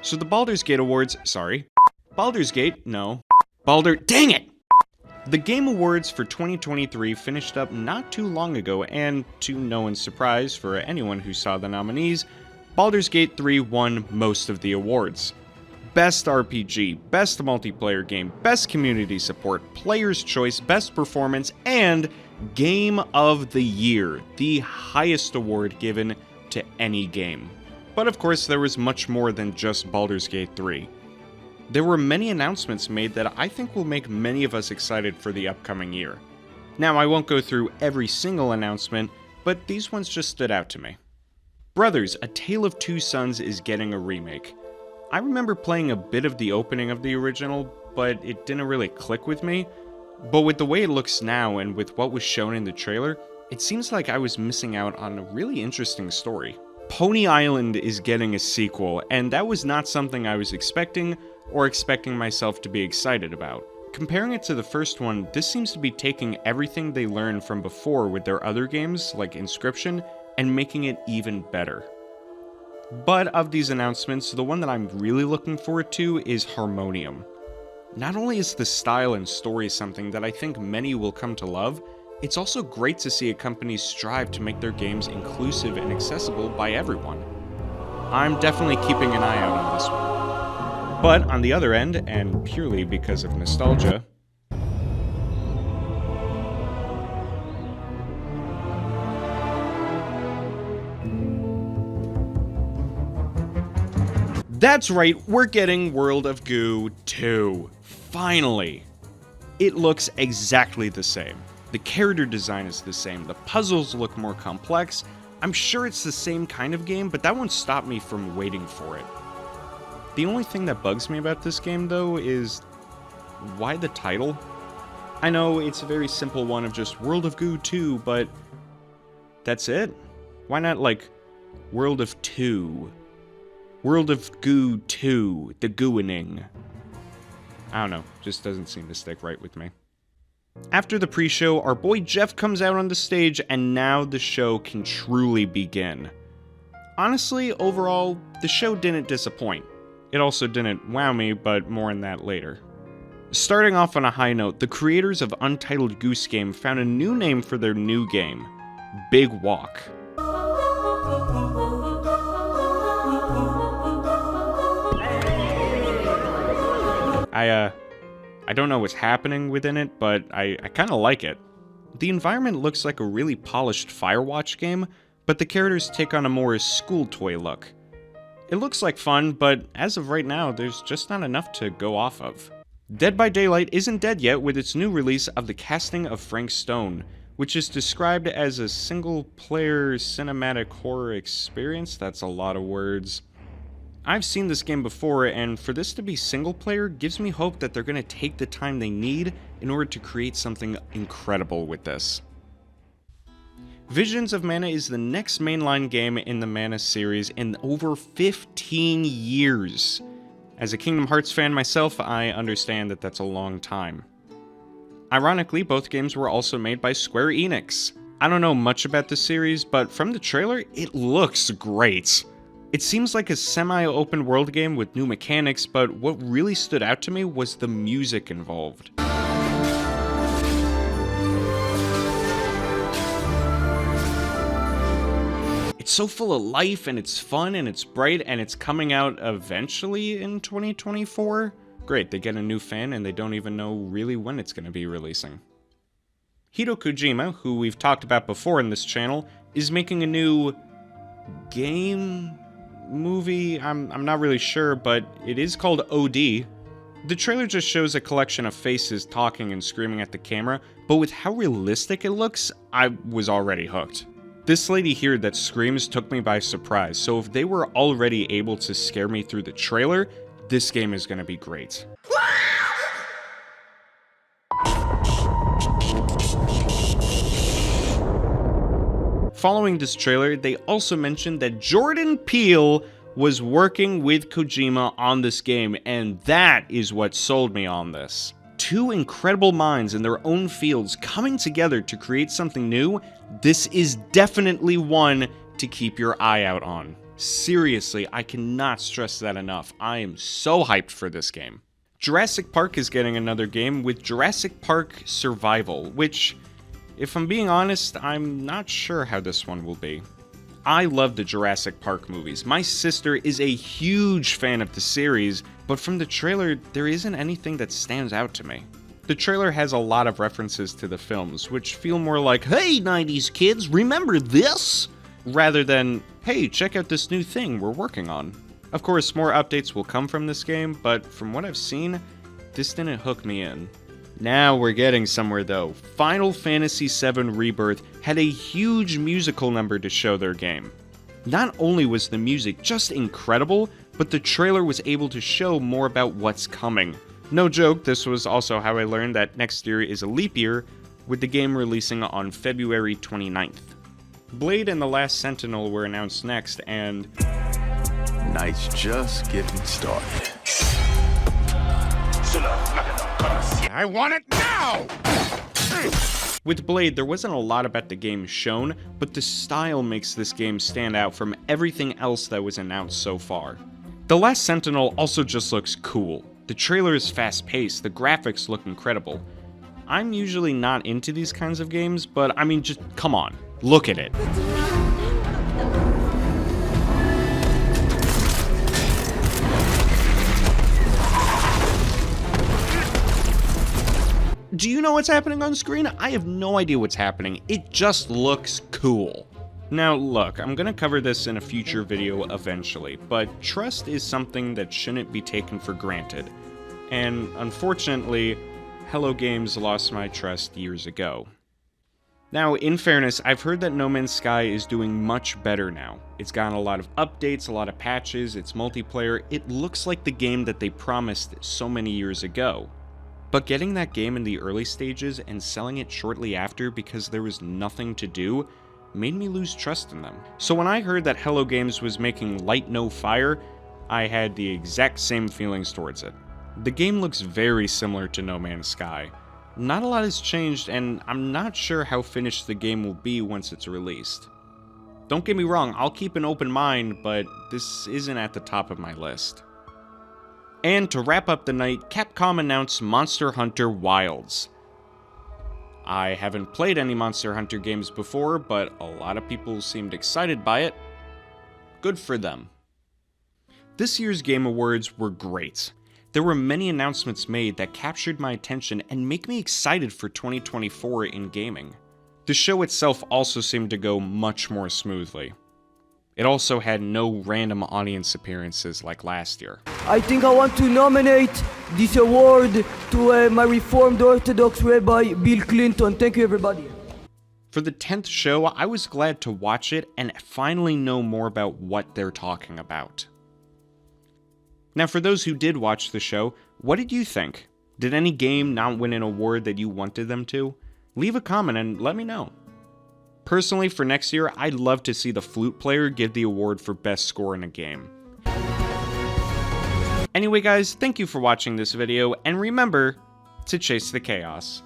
So the Baldur's Gate Awards, Baldur's Gate, no. Dang it! The Game Awards for 2023 finished up not too long ago, and to no one's surprise for anyone who saw the nominees, Baldur's Gate 3 won most of the awards. Best RPG, Best Multiplayer Game, Best Community Support, Player's Choice, Best Performance, and Game of the Year, the highest award given to any game. But of course, there was much more than just Baldur's Gate 3. There were many announcements made that I think will make many of us excited for the upcoming year. Now, I won't go through every single announcement, but these ones just stood out to me. Brothers: A Tale of Two Sons is getting a remake. I remember playing a bit of the opening of the original, but it didn't really click with me. But with the way it looks now and with what was shown in the trailer, it seems like I was missing out on a really interesting story. Pony Island is getting a sequel, and that was not something I was expecting or expecting myself to be excited about. Comparing it to the first one, this seems to be taking everything they learned from before with their other games, like Inscription, and making it even better. But of these announcements, the one that I'm really looking forward to is Harmonium. Not only is the style and story something that I think many will come to love, it's also great to see a company strive to make their games inclusive and accessible by everyone. I'm definitely keeping an eye out on this one. But on the other end, and purely because of nostalgia, that's right, we're getting World of Goo 2. Finally! It looks exactly the same. The character design is the same, the puzzles look more complex. I'm sure it's the same kind of game, but that won't stop me from waiting for it. The only thing that bugs me about this game, though, is why the title? I know it's a very simple one of just World of Goo 2, but that's it? Why not, like, World of 2? World of Goo 2, the gooining. I don't know, just doesn't seem to stick right with me. After the pre-show, our boy Jeff comes out on the stage, and now the show can truly begin. Honestly, overall, the show didn't disappoint. It also didn't wow me, but more on that later. Starting off on a high note, the creators of Untitled Goose Game found a new name for their new game: Big Walk. I don't know what's happening within it, but I kinda like it. The environment looks like a really polished Firewatch game, but the characters take on a more school toy look. It looks like fun, but as of right now, there's just not enough to go off of. Dead by Daylight isn't dead yet with its new release of the casting of Frank Stone, which is described as a single-player cinematic horror experience. That's a lot of words. I've seen this game before, and for this to be single-player gives me hope that they're going to take the time they need in order to create something incredible with this. Visions of Mana is the next mainline game in the Mana series in over 15 years. As a Kingdom Hearts fan myself, I understand that that's a long time. Ironically, both games were also made by Square Enix. I don't know much about the series, but from the trailer, it looks great. It seems like a semi-open world game with new mechanics, but what really stood out to me was the music involved. It's so full of life, and it's fun, and it's bright, and it's coming out eventually in 2024. Great, they get a new fan, and they don't even know really when it's going to be releasing. Hideo Kojima, who we've talked about before in this channel, is making a new game movie. I'm not really sure, but it is called OD. The trailer just shows a collection of faces talking and screaming at the camera, but with how realistic it looks, I was already hooked. This lady here that screams took me by surprise, so if they were already able to scare me through the trailer, this game is going to be great. Following this trailer, they also mentioned that Jordan Peele was working with Kojima on this game, and that is what sold me on this. Two incredible minds in their own fields coming together to create something new. This is definitely one to keep your eye out on. Seriously, I cannot stress that enough. I am so hyped for this game. Jurassic Park is getting another game with Jurassic Park Survival, which, if I'm being honest, I'm not sure how this one will be. I love the Jurassic Park movies. My sister is a huge fan of the series, but from the trailer, there isn't anything that stands out to me. The trailer has a lot of references to the films, which feel more like, "Hey 90s kids, remember this?" rather than, "Hey, check out this new thing we're working on." Of course, more updates will come from this game, but from what I've seen, this didn't hook me in. Now we're getting somewhere though. Final Fantasy VII Rebirth had a huge musical number to show their game. Not only was the music just incredible, but the trailer was able to show more about what's coming. No joke, this was also how I learned that next year is a leap year, with the game releasing on February 29th. Blade and the Last Sentinel were announced next, and night's just getting started. I want it now! With Blade, there wasn't a lot about the game shown, but the style makes this game stand out from everything else that was announced so far. The Last Sentinel also just looks cool. The trailer is fast-paced, the graphics look incredible. I'm usually not into these kinds of games, but I mean, just come on, look at it. Do you know what's happening on screen? I have no idea what's happening. It just looks cool. Now look, I'm gonna cover this in a future video eventually, but trust is something that shouldn't be taken for granted. And unfortunately, Hello Games lost my trust years ago. Now, in fairness, I've heard that No Man's Sky is doing much better now. It's gotten a lot of updates, a lot of patches, it's multiplayer. It looks like the game that they promised so many years ago. But getting that game in the early stages and selling it shortly after because there was nothing to do made me lose trust in them. So when I heard that Hello Games was making Light No Fire, I had the exact same feelings towards it. The game looks very similar to No Man's Sky. Not a lot has changed, and I'm not sure how finished the game will be once it's released. Don't get me wrong, I'll keep an open mind, but this isn't at the top of my list. And to wrap up the night, Capcom announced Monster Hunter Wilds. I haven't played any Monster Hunter games before, but a lot of people seemed excited by it. Good for them. This year's Game Awards were great. There were many announcements made that captured my attention and make me excited for 2024 in gaming. The show itself also seemed to go much more smoothly. It also had no random audience appearances like last year. I think I want to nominate this award to my Reformed Orthodox Rabbi, Bill Clinton. Thank you, everybody. For the 10th show, I was glad to watch it and finally know more about what they're talking about. Now, for those who did watch the show, what did you think? Did any game not win an award that you wanted them to? Leave a comment and let me know. Personally, for next year, I'd love to see the flute player give the award for best score in a game. Anyway guys, thank you for watching this video, and remember to chase the chaos.